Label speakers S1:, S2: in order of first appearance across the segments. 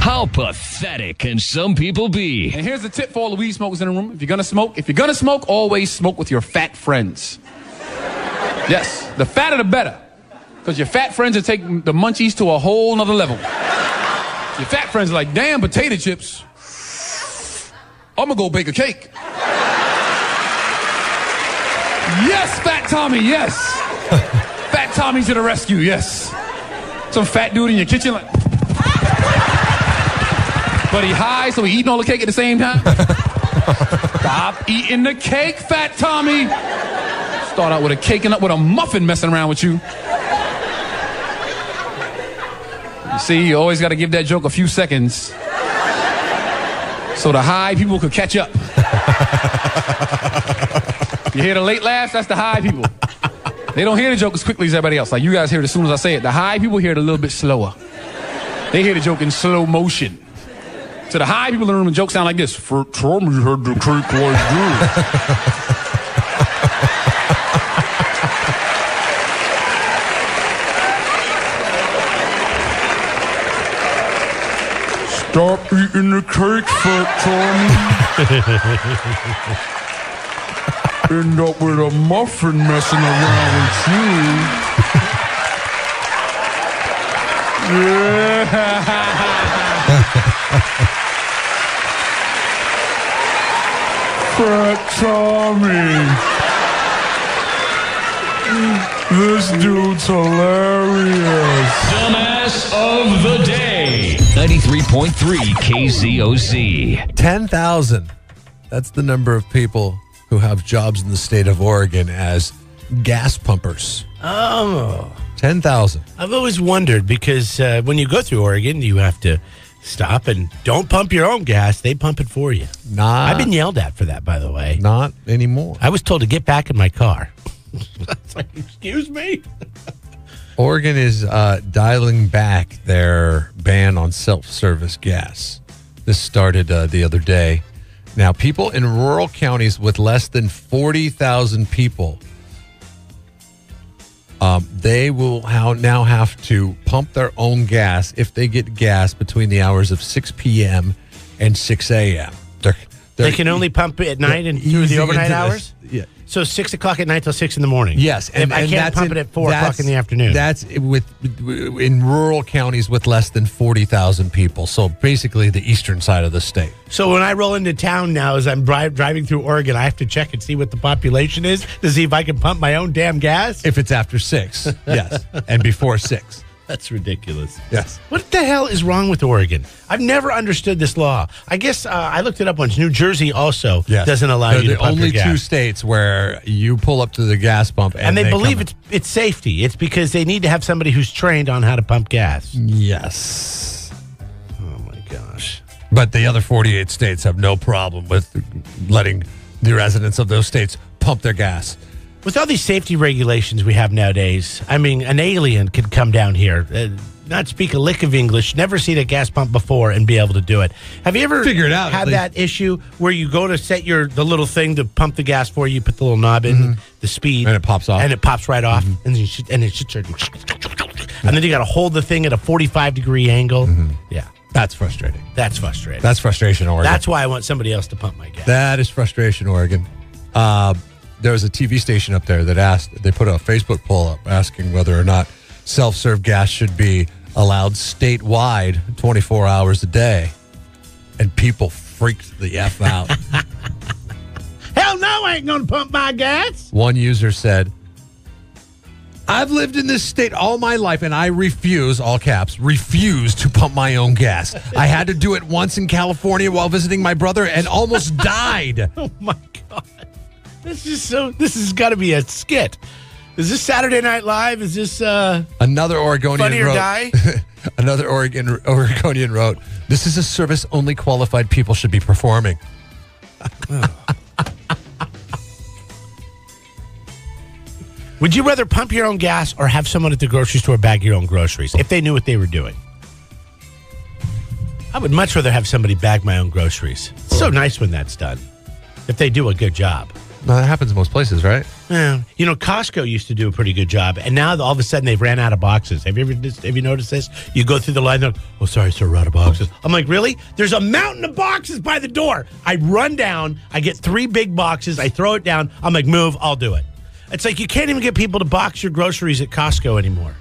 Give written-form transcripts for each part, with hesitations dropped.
S1: How pathetic can some people be?
S2: And here's the tip for all the weed smokers in the room. If you're gonna smoke, always smoke with your fat friends. Yes, the fatter the better. Because your fat friends will take the munchies to a whole nother level. Your fat friends are like, damn, potato chips. I'm gonna go bake a cake. Yes, Fat Tommy, yes. Fat Tommy to the rescue, yes. Some fat dude in your kitchen like... But he high, so he eating all the cake at the same time. Stop eating the cake, Fat Tommy. Start out with a cake and up with a muffin messing around with you. You see, you always got to give that joke a few seconds so the high people could catch up. You hear the late laughs? That's the high people. They don't hear the joke as quickly as everybody else. Like you guys hear it as soon as I say it. The high people hear it a little bit slower. They hear the joke in slow motion. To the high people in the room, the jokes sound like this. For Tommy heard the cake like this. Stop eating the cake, Fat Tommy. End up with a muffin messing around with you. Fat Tommy. This dude's hilarious.
S1: Dumbass of the day. 93.3 KZOZ.
S3: 10,000. That's the number of people who have jobs in the state of Oregon as gas pumpers.
S4: Oh.
S3: 10,000.
S4: I've always wondered because when you go through Oregon, you have to stop and don't pump your own gas. They pump it for you. I've been yelled at for that, by the way.
S3: Not anymore.
S4: I was told to get back in my car. It's like, excuse me?
S3: Oregon is dialing back their ban on self-service gas. This started the other day. Now, people in rural counties with less than 40,000 people, they will now have to pump their own gas if they get gas between the hours of 6 p.m. and 6 a.m.
S4: They can only pump it at night and through the overnight hours?
S3: Yeah.
S4: So 6 o'clock at night till 6 in the morning?
S3: Yes.
S4: And I can't pump it at 4 o'clock in the afternoon?
S3: That's in rural counties with less than 40,000 people. So basically the eastern side of the state.
S4: So when I roll into town now, as I'm driving through Oregon, I have to check and see what the population is to see if I can pump my own damn gas?
S3: If it's after 6, yes. And before 6.
S4: That's ridiculous.
S3: Yes.
S4: What the hell is wrong with Oregon? I've never understood this law. I guess I looked it up once. New Jersey also doesn't allow you to pump your gas.
S3: Only 2 states where you pull up to the gas pump
S4: and they believe it's safety. It's because they need to have somebody who's trained on how to pump gas.
S3: Yes.
S4: Oh, my gosh.
S3: But the other 48 states have no problem with letting the residents of those states pump their gas.
S4: With all these safety regulations we have nowadays, I mean, an alien could come down here, not speak a lick of English, never seen a gas pump before, and be able to do it. Have you ever had that issue where you go to set the little thing to pump the gas for you, you put the little knob in, the speed,
S3: and it pops off,
S4: and it pops right off, and it should and then you got to hold the thing at a 45-degree angle. Yeah.
S3: That's frustrating.
S4: That's frustrating.
S3: That's frustration, Oregon.
S4: That's why I want somebody else to pump my gas.
S3: That is frustration, Oregon. There was a TV station up there that they put a Facebook poll up asking whether or not self-serve gas should be allowed statewide 24 hours a day. And people freaked the F out.
S4: Hell no, I ain't going to pump my gas.
S3: One user said, I've lived in this state all my life and I refuse, all caps, refuse to pump my own gas. I had to do it once in California while visiting my brother and almost died.
S4: Oh, my God. This has got to be a skit. Is this Saturday Night Live? Is this
S3: another Oregonian
S4: Funny or
S3: wrote,
S4: Die?
S3: Another Oregonian wrote, this is a service only qualified people should be performing.
S4: Would you rather pump your own gas or have someone at the grocery store bag your own groceries if they knew what they were doing? I would much rather have somebody bag my own groceries. It's so nice when that's done. If they do a good job.
S3: No, that happens most places, right?
S4: Costco used to do a pretty good job, and now all of a sudden they've ran out of boxes. Have you noticed this? You go through the line, they're like, "Oh, sorry, sir, we're out of boxes." I'm like, "Really? There's a mountain of boxes by the door." I run down, I get 3 big boxes, I throw it down. I'm like, "Move, I'll do it." It's like you can't even get people to box your groceries at Costco anymore.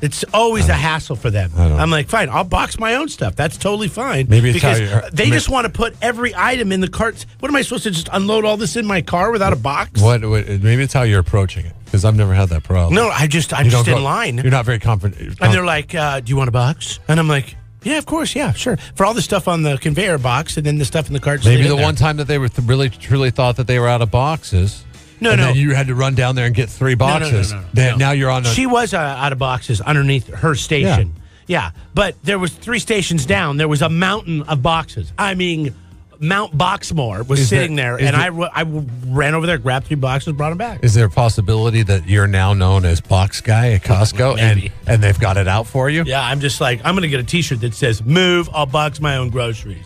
S4: It's always a hassle for them. I'm like, fine, I'll box my own stuff. That's totally fine.
S3: Maybe it's
S4: because they just want to put every item in the carts. What am I supposed to just unload all this in my car without a box?
S3: Maybe it's how you're approaching it, because I've never had that problem.
S4: No, I'm just in line.
S3: You're not very confident.
S4: And they're like, "Do you want a box?" And I'm like, "Yeah, of course, yeah, sure." For all the stuff on the conveyor box, and then the stuff in the carts.
S3: Maybe the one time that they were really truly thought that they were out of boxes. No. Then you had to run down there and get 3 boxes. No. Now you're on.
S4: She was out of boxes underneath her station. Yeah, but there was 3 stations down. There was a mountain of boxes. I mean, Mount Boxmore was sitting there, and I ran over there, grabbed 3 boxes, brought them back.
S3: Is there a possibility that you're now known as Box Guy at Costco, and they've got it out for you?
S4: Yeah, I'm just like, I'm going to get a T-shirt that says, "Move, I'll box my own groceries."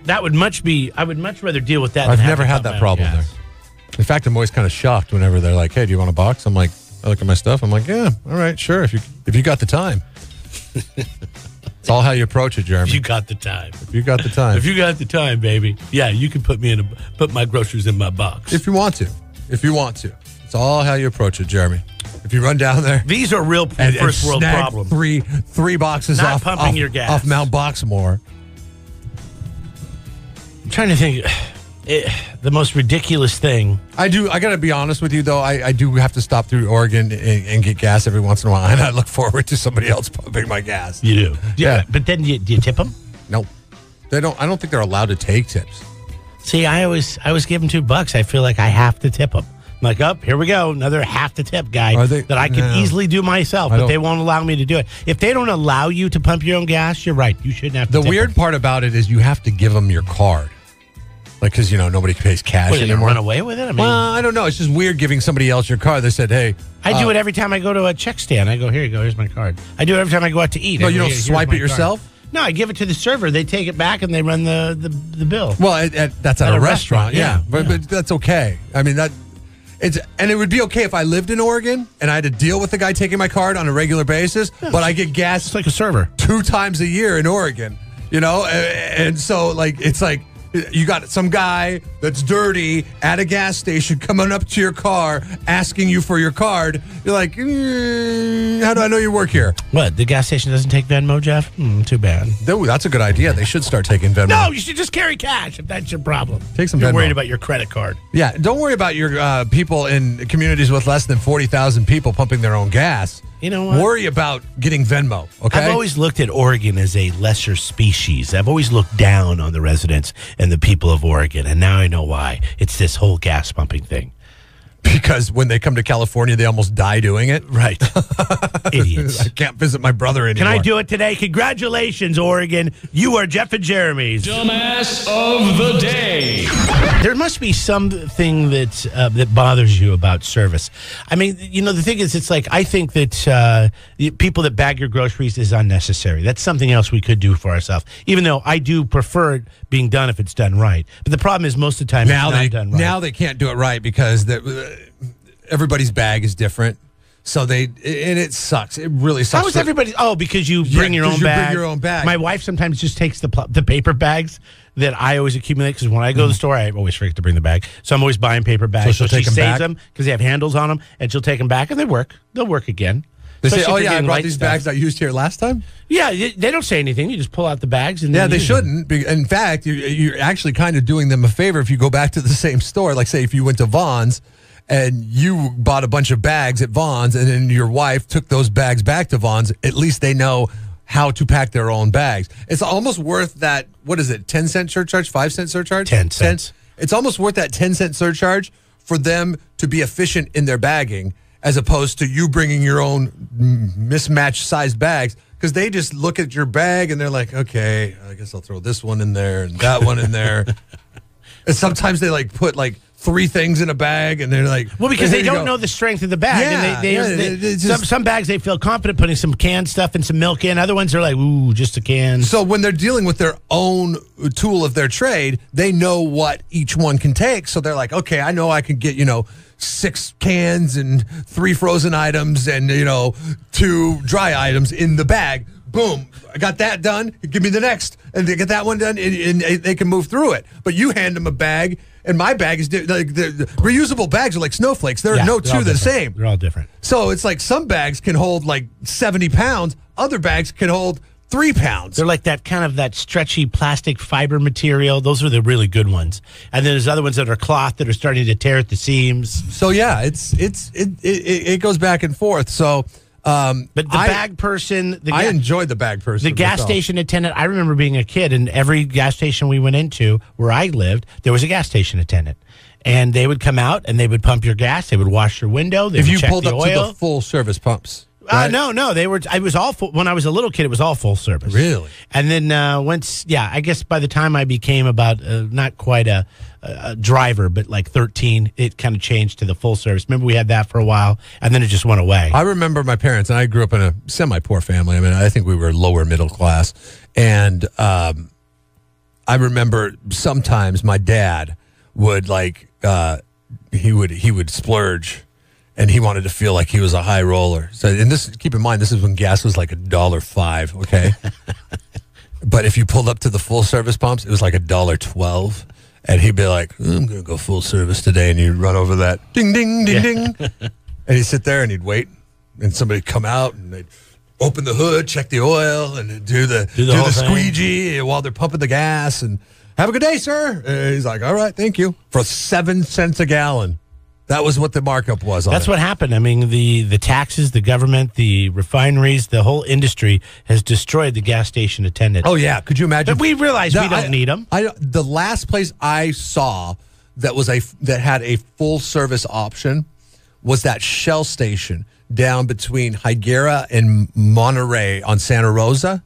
S4: I would much rather deal with that.
S3: I've never had that problem there. In fact, I'm always kind of shocked whenever they're like, "Hey, do you want a box?" I'm like, I look at my stuff. I'm like, "Yeah, all right, sure. If you got the time." It's all how you approach it, Jeremy.
S4: If you got the time.
S3: If you got the time.
S4: If you got the time, baby. Yeah, you can put my groceries in my box.
S3: If you want to. It's all how you approach it, Jeremy. If you run down there.
S4: These are real first world problems.
S3: Three boxes
S4: Not pumping your gas.
S3: off Mount Boxmore.
S4: I'm trying to think. The most ridiculous thing.
S3: I got to be honest with you, though. I do have to stop through Oregon and get gas every once in a while, and I look forward to somebody else pumping my gas.
S4: You do?
S3: Yeah.
S4: But then do you tip them?
S3: No. They don't. I don't think they're allowed to take tips.
S4: See, I always give them $2. I feel like I have to tip them. I'm like, here we go. Another have to tip guy that I can easily do myself, but they won't allow me to do it. If they don't allow you to pump your own gas, you're right. You shouldn't have to tip them.
S3: The weird part about it is you have to give them your card. Like, because, nobody pays cash anymore.
S4: Run away with it? I mean,
S3: well, I don't know. It's just weird giving somebody else your card. They said, "Hey."
S4: I do it every time I go to a check stand. I go, "Here you go. Here's my card." I do it every time I go out to eat.
S3: No, you don't swipe it yourself?
S4: No, I give it to the server. They take it back and they run the bill.
S3: Well, that's at a restaurant. Yeah. But that's okay. I mean, and it would be okay if I lived in Oregon and I had to deal with the guy taking my card on a regular basis, but I get gas.
S4: It's like a server.
S3: 2 times a year in Oregon, and so, it's like, you got some guy that's dirty at a gas station coming up to your car asking you for your card. You're like, how do I know you work here?
S4: What, the gas station doesn't take Venmo, Jeff? Too bad.
S3: That's a good idea. They should start taking Venmo.
S4: No, you should just carry cash if that's your problem.
S3: Take some Venmo.
S4: You're worried about your credit card.
S3: Yeah, don't worry about your people in communities with less than 40,000 people pumping their own gas.
S4: You know what?
S3: Worry about getting Venmo, okay?
S4: I've always looked at Oregon as a lesser species. I've always looked down on the residents and the people of Oregon, and now I know why. It's this whole gas pumping thing.
S3: Because when they come to California, they almost die doing it?
S4: Right. Idiots.
S3: I can't visit my brother anymore.
S4: Can I do it today? Congratulations, Oregon. You are Jeff and Jeremy's
S1: Dumbass of the Day.
S4: There must be something that bothers you about service. I mean, the thing is, it's like, I think that people that bag your groceries is unnecessary. That's something else we could do for ourselves, even though I do prefer it being done if it's done right. But the problem is most of the time it's not done right.
S3: Now they can't do it right because everybody's bag is different. So it sucks. It really sucks.
S4: How is everybody? Oh, because you bring your own bag.
S3: Bring your own bag.
S4: My wife sometimes just takes the paper bags that I always accumulate, because when I go to the store, I always forget to bring the bag. So I'm always buying paper bags.
S3: So she
S4: saves them because they have handles on them, and she'll take them back, and they work. They'll work again.
S3: They say, "Oh yeah, I brought these bags I used here last time."
S4: Yeah, they don't say anything. You just pull out the bags and
S3: they shouldn't. In fact, you're actually kind of doing them a favor if you go back to the same store. Like, say if you went to Vons and you bought a bunch of bags at Vons, and then your wife took those bags back to Vons, at least they know how to pack their own bags. It's almost worth that, what is it, 10-cent surcharge, 5-cent surcharge?
S4: 10 cents.
S3: It's almost worth that 10-cent surcharge for them to be efficient in their bagging, as opposed to you bringing your own mismatched sized bags, because they just look at your bag and they're like, okay, I guess I'll throw this one in there and that one in there. And sometimes they like put like 3 things in a bag, and they're like,
S4: well, because they don't know the strength of the bag.
S3: Yeah,
S4: and some bags they feel confident putting some canned stuff and some milk in. Other ones are like, ooh, just a can.
S3: So when they're dealing with their own tool of their trade, they know what each one can take. So they're like, okay, I know I can get 6 cans and 3 frozen items and 2 dry items in the bag. Boom, I got that done. Give me the next, and they get that one done, and they can move through it. But you hand them a bag. And my bag is like the reusable bags are like snowflakes. There are no two the same.
S4: They're all different.
S3: So it's like some bags can hold like 70 pounds. Other bags can hold 3 pounds.
S4: They're like that stretchy plastic fiber material. Those are the really good ones. And then there's other ones that are cloth that are starting to tear at the seams.
S3: So yeah, it goes back and forth. So.
S4: But the bag person,
S3: I enjoyed the bag person.
S4: The gas station attendant. I remember being a kid, and every gas station we went into where I lived, there was a gas station attendant, and they would come out and they would pump your gas. They would wash your window. They
S3: if
S4: would
S3: you
S4: check
S3: pulled
S4: the
S3: up
S4: oil.
S3: to the full service pumps. Right?
S4: No, they were. I was all full, when I was a little kid. It was all full service.
S3: Really?
S4: And then I guess by the time I became about not quite a driver, but like 13, it kind of changed to the full service. Remember, we had that for a while, and then it just went away.
S3: I remember my parents, and I grew up in a semi-poor family. I mean, I think we were lower middle class, and I remember sometimes my dad would he would splurge. And he wanted to feel like he was a high roller. So, and keep in mind, this is when gas was like $1.05, okay? But if you pulled up to the full service pumps, it was like $1.12. And he'd be like, I'm going to go full service today. And he'd run over that, ding, ding, ding, ding. And he'd sit there and he'd wait. And somebody'd come out and they'd open the hood, check the oil, and do the squeegee while they're pumping the gas. And have a good day, sir. And he's like, all right, thank you. For 7 cents a gallon. That was what the markup was on
S4: That's what happened. I mean, the taxes, the government, the refineries, the whole industry has destroyed the gas station attendant.
S3: Oh, yeah. Could you imagine?
S4: But we realize we don't need them.
S3: The last place I saw that had a full service option was that Shell station down between Higuera and Monterey on Santa Rosa.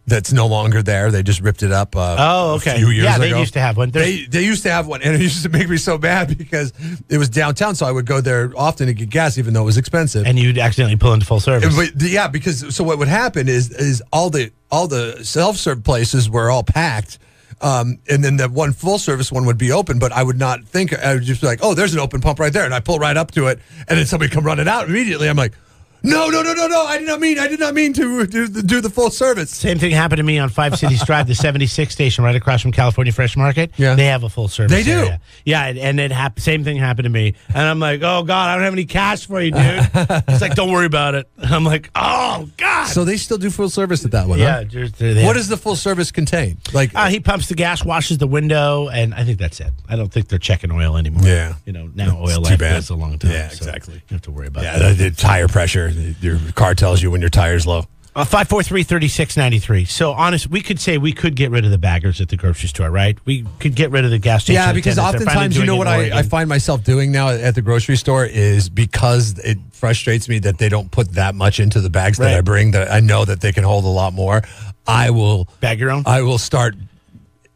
S3: That's no longer there. They just ripped it up a few years ago.
S4: Yeah, they used to have one.
S3: They used to have one, and it used to make me so mad because it was downtown, so I would go there often to get gas, even though it was expensive.
S4: And you'd accidentally pull into full service.
S3: Yeah, because what would happen is all the self-serve places were all packed, and then the one full-service one would be open, but I would not think. I would just be like, oh, there's an open pump right there, and I pull right up to it, and then somebody come running out immediately. I'm like, No! I did not mean to do the full service.
S4: Same thing happened to me on 5 Cities Drive, the 76 station right across from California Fresh Market.
S3: Yeah.
S4: They have a full service.
S3: They do.
S4: Area. Yeah, and same thing happened to me. And I'm like, oh, God, I don't have any cash for you, dude. He's like, don't worry about it. I'm like, oh, God.
S3: So they still do full service at that one,
S4: yeah.
S3: Huh? What does the full service contain? Like
S4: he pumps the gas, washes the window, and I think that's it. I don't think they're checking oil anymore.
S3: Yeah.
S4: Now oil life goes a long time.
S3: Yeah,
S4: so
S3: exactly.
S4: You don't have to worry about that.
S3: Yeah, the tire pressure. Your car tells you when your tire's low.
S4: 543-3693. So, honest, we could say we could get rid of the baggers at the grocery store, right? We could get rid of the gas station.
S3: Yeah, because oftentimes, what I find myself doing now at the grocery store is because it frustrates me that they don't put that much into the bags that I bring, that I know that they can hold a lot more. I will
S4: bag your own.
S3: I will start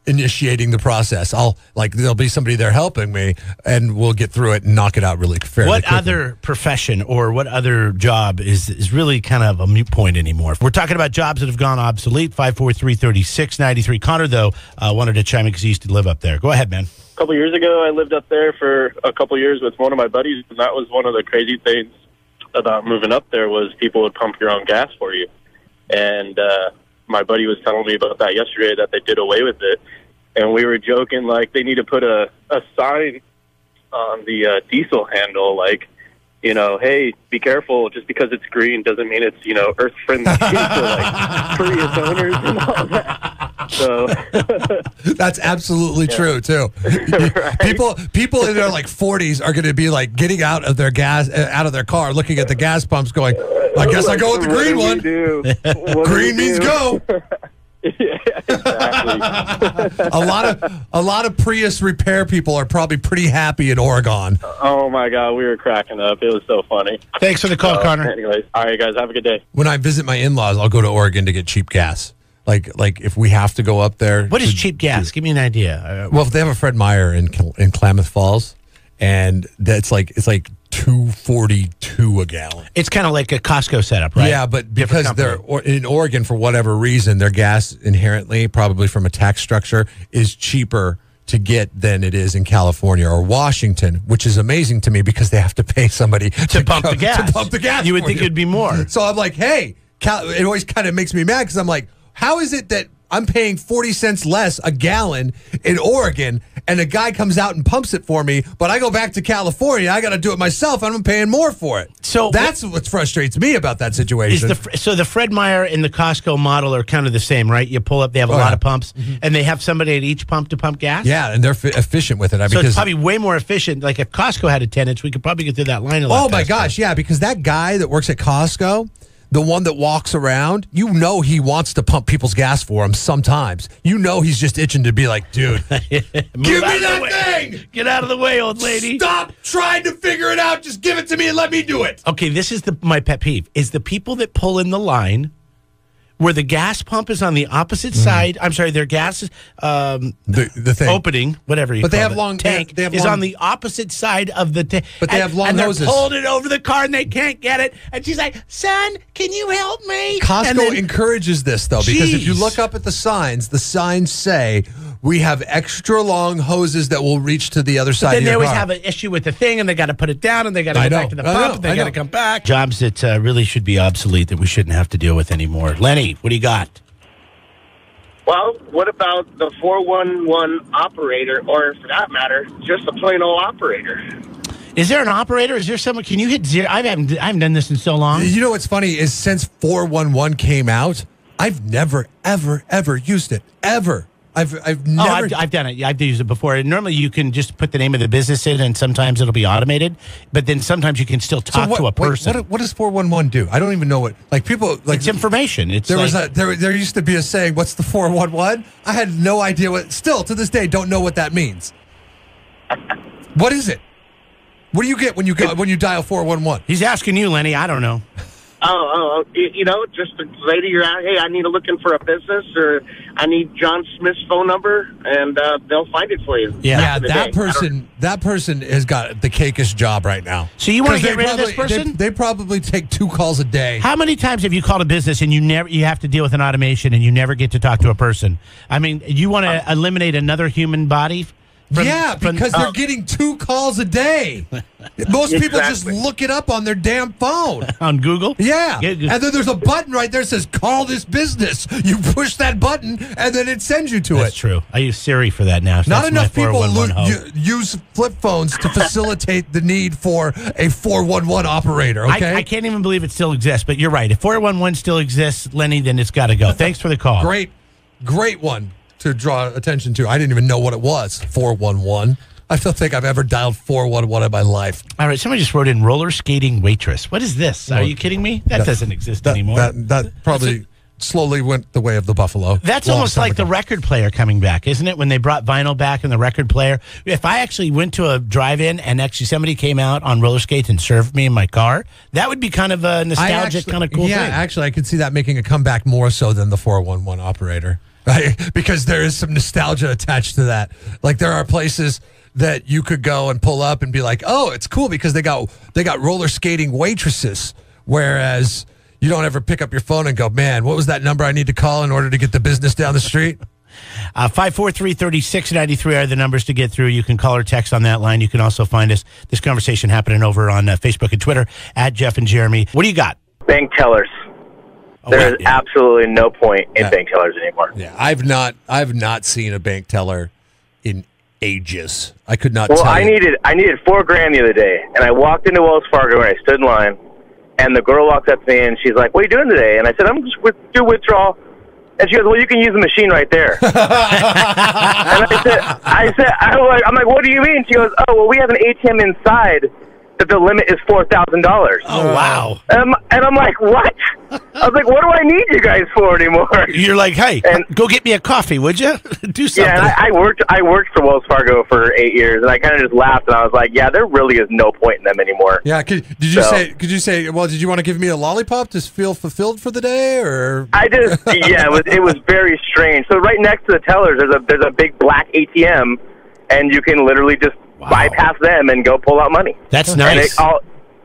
S3: initiating the process. There'll be somebody there helping me, and we'll get through it and knock it out really fairly quickly.
S4: Other profession or what other job is really kind of a moot point anymore? We're talking about jobs that have gone obsolete. 543-3693. Connor, though, wanted to chime in because he used to live up there. Go ahead, man.
S5: A couple years ago, I lived up there for a couple years with one of my buddies, and that was one of the crazy things about moving up there was people would pump your own gas for you. And my buddy was telling me about that yesterday, that they did away with it. And we were joking, like, they need to put a sign on the diesel handle, like, hey, be careful. Just because it's green doesn't mean it's, earth-friendly for, like, Prius owners and all that. So
S3: that's absolutely true, too. Right? People in their, 40s are going to be, getting out of their car, looking at the gas pumps going, I guess I go with the green one. Green means go.
S5: Yeah, exactly.
S3: a lot of Prius repair people are probably pretty happy in Oregon.
S5: Oh my God, we were cracking up. It was so funny.
S4: Thanks for the call, Connor.
S5: Anyways, all right, guys, have a good day.
S3: When I visit my in-laws, I'll go to Oregon to get cheap gas. Like if we have to go up there.
S4: What is cheap gas? Give me an idea.
S3: Well, if they have a Fred Meyer in Klamath Falls, and it's like $2.42 a gallon.
S4: It's kind of like a Costco setup, right?
S3: Yeah, but because they're in Oregon, for whatever reason, their gas inherently, probably from a tax structure, is cheaper to get than it is in California or Washington, which is amazing to me because they have to pay somebody
S4: to pump the gas.
S3: To pump the gas.
S4: You would think it'd be more.
S3: So I'm like, hey, it always kind of makes me mad because I'm like, how is it that I'm paying 40 cents less a gallon in Oregon, and a guy comes out and pumps it for me, but I go back to California, I got to do it myself, and I'm paying more for it. So that's what frustrates me about that situation.
S4: So the Fred Meyer and the Costco model are kind of the same, right? You pull up, they have a lot of pumps, and they have somebody at each pump to pump gas?
S3: Yeah, and they're efficient with it.
S4: So it's probably way more efficient. Like if Costco had attendants, we could probably get through that line a lot faster.
S3: Oh my gosh, yeah, because that guy that works at Costco, the one that walks around, you know he wants to pump people's gas for him sometimes. You know he's just itching to be like, dude, give me that thing!
S4: Get out of the way, old lady.
S3: Stop trying to figure it out. Just give it to me and let me do it.
S4: Okay, this is my pet peeve, is the people that pull in the line where the gas pump is on the opposite side. I'm sorry, their gas is
S3: the thing.
S4: Opening, whatever you
S3: but
S4: call
S3: they have
S4: it.
S3: long
S4: tank
S3: they have
S4: is
S3: long,
S4: on the opposite side of the tank.
S3: But they have long hoses.
S4: And they're pulling it over the car and they can't get it. And she's like, son, can you help me?
S3: Costco encourages this, though, because if you look up at the signs say, we have extra long hoses that will reach to the other side of your car.
S4: Then they always have an issue with the thing, and they got to put it down, and they got to go back to the pump, and they got to come back. Jobs that really should be obsolete that we shouldn't have to deal with anymore. Lenny, what do you got?
S6: Well, what about the 411 operator, or for that matter, just a plain old operator?
S4: Is there an operator? Is there someone? Can you hit zero? I haven't done this in so long.
S3: You know what's funny is since 411 came out, I've never, ever used it. Ever. I've never.
S4: Oh, I've done it. Yeah, I've used it before. Normally, you can just put the name of the business in, and sometimes it'll be automated. But then sometimes you can still talk to a person.
S3: What does 411 do? I don't even know what. Like people, like
S4: it's information. It's
S3: there used to be a saying. What's the 411? I had no idea what. Still to this day, don't know what that means. What is it? What do you get when you dial 411?
S4: He's asking you, Lenny. I don't know.
S6: Just a lady you're out. Hey, I need looking for a business, or I need John Smith's phone number, and they'll find it for you.
S3: Yeah, that person has got the cakest job right now.
S4: So you want to get rid of this person?
S3: They probably take 2 calls a day.
S4: How many times have you called a business and you have to deal with an automation and you never get to talk to a person? I mean, you want to eliminate another human body?
S3: Because they're getting 2 calls a day. Most people just look it up on their damn phone.
S4: On Google?
S3: Yeah. And then there's a button right there that says, call this business. You push that button, and then it sends you to it.
S4: That's true. I use Siri for that now. So
S3: Not enough people use flip phones to facilitate the need for a 411 operator, okay?
S4: I can't even believe it still exists, but you're right. If 411 still exists, Lenny, then it's got to go. Thanks for the call.
S3: Great one to draw attention to. I didn't even know what it was, 411. I don't think I've ever dialed 411 in my life.
S4: All right, somebody just wrote in roller skating waitress. What is this? Are you kidding me? That doesn't exist anymore.
S3: That probably slowly went the way of the buffalo.
S4: That's almost like the record player coming back, isn't it? When they brought vinyl back and the record player. If I actually went to a drive-in and actually somebody came out on roller skates and served me in my car, that would be kind of a nostalgic, kind of cool thing.
S3: Yeah, actually, I could see that making a comeback more so than the 411 operator. Right? Because there is some nostalgia attached to that. Like there are places that you could go and pull up and be like, oh, it's cool because they got roller skating waitresses, whereas you don't ever pick up your phone and go, man, what was that number I need to call in order to get the business down the street?
S4: 543-3693 are the numbers to get through. You can call or text on that line. You can also find us, this conversation happening over on Facebook and Twitter at Jeff and Jeremy. What do you got?
S6: Bank tellers. There's absolutely no point in bank tellers anymore.
S3: Yeah, I've not seen a bank teller in ages. I could not tell you.
S6: I needed $4,000 the other day, and I walked into Wells Fargo and I stood in line, and the girl walked up to me and she's like, "What are you doing today?" And I said, "I'm just do withdrawal." And she goes, "Well, you can use the machine right there." And I'm like, "What do you mean?" She goes, "Oh, well, we have an ATM inside that the limit is $4,000.
S4: Oh, wow.
S6: And I'm like, what? I was like, what do I need you guys for anymore?
S4: You're like, hey, go get me a coffee, would you? Do something.
S6: Yeah, and I worked for Wells Fargo for 8 years, and I kind of just laughed, and I was like, yeah, there really is no point in them anymore.
S3: Yeah, could you say, well, did you want to give me a lollipop to feel fulfilled for the day, or?
S6: It was very strange. So right next to the tellers, there's a big black ATM, and you can literally just bypass them and go pull out money.
S4: That's nice.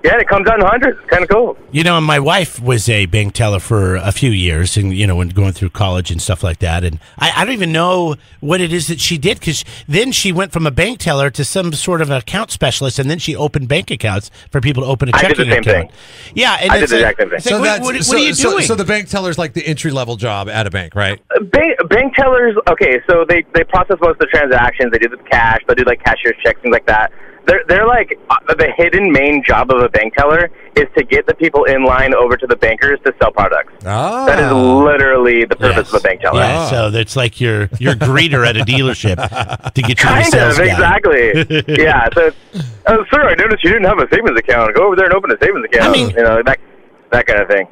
S6: It comes out in hundreds. It's kind of cool.
S4: You know, my wife was a bank teller for a few years, and when going through college and stuff like that. And I don't even know what it is that she did, because then she went from a bank teller to some sort of account specialist, and then she opened bank accounts for people to open a checking account.
S6: I did the same thing.
S4: Yeah, and
S6: I did the exact same thing.
S4: So what are you doing?
S3: So the bank teller's like the entry level job at a bank, right?
S6: Bank tellers. Okay, so they process most of the transactions. They do the cash. They do like cashier's checks, things like that. They're like the hidden main job of a bank teller is to get the people in line over to the bankers to sell products.
S3: Oh.
S6: That is literally the purpose of a bank teller.
S4: Yeah, so it's like your greeter at a dealership to get you
S6: kind
S4: sales
S6: of,
S4: guy.
S6: Exactly. Yeah. So, sir, I noticed you didn't have a savings account. Go over there and open a savings account.
S4: I mean,
S6: that kind of thing.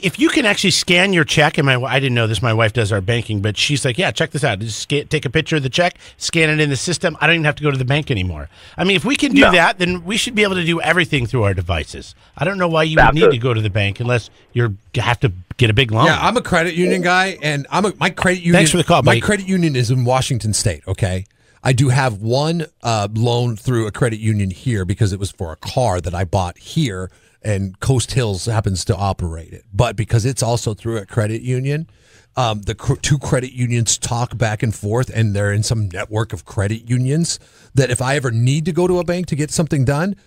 S4: If you can actually scan your check, and I didn't know this, my wife does our banking, but she's like, yeah, check this out. Just take a picture of the check, scan it in the system. I don't even have to go to the bank anymore. I mean, if we can do that, then we should be able to do everything through our devices. I don't know why you would need to go to the bank unless you have to get a big loan.
S3: Yeah, I'm a credit union guy, and my credit union.
S4: Thanks for the call, buddy.
S3: My credit union is in Washington State, okay? I do have one loan through a credit union here because it was for a car that I bought here, and Coast Hills happens to operate it. But because it's also through a credit union, the two credit unions talk back and forth, and they're in some network of credit unions that if I ever need to go to a bank to get something done,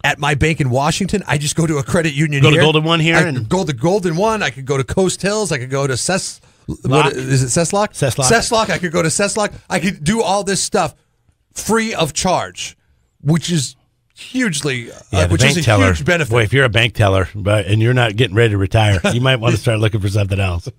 S3: at my bank in Washington, I just go to a credit union
S4: here. Go to Golden One here?
S3: I could go to Golden One. I could go to Coast Hills. I could go to Is it Cesslock? Cesslock. I could go to Cesslock. I could do all this stuff free of charge, which is hugely, which is a huge benefit.
S4: Boy, if you're a bank teller and you're not getting ready to retire, you might want to start looking for something else.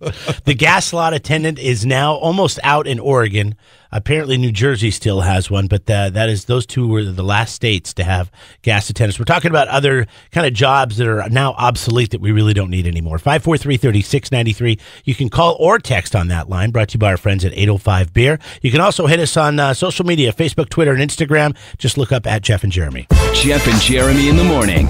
S4: The gas slot attendant is now almost out in Oregon. Apparently, New Jersey still has one, but those two were the last states to have gas attendants. We're talking about other kind of jobs that are now obsolete that we really don't need anymore. 543-3693. You can call or text on that line, brought to you by our friends at 805-BEER. You can also hit us on social media, Facebook, Twitter, and Instagram. Just look up at Jeff and Jeremy.
S1: Jeff and Jeremy in the morning.